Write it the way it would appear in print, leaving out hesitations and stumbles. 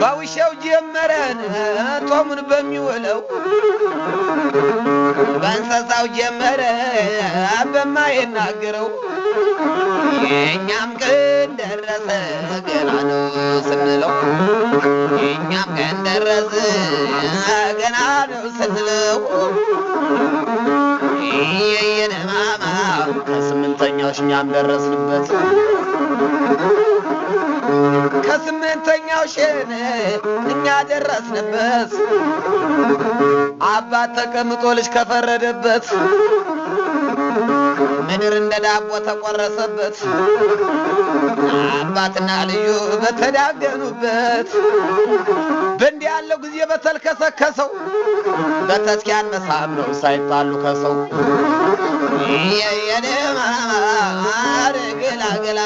ባውሻው ጀመረን ጦሙን በሚውለው በእንስሳው ጀመረ በማይናገረው የኛም ቀን ደረሰ ገና ነው ስንለው የኛም ቀን ደረሰ ገና ነው ስንለው የየነማማ ከስምንተኛው እኛም ደረስንበት ከስምንተኛው ሸነ እኛ ደረስንበት አባት ተቀምጦ ልጅ ከፈረደበት ምድር እንደ ዳቦ ተቆረሰበት አባትና ልዩ በተዳገኑበት በእንዲህ ያለው ጊዜ በተልከሰከሰው በተስኪያን መሳም ነው ሳይጣሉ ከሰው የየነማማ ገላገላ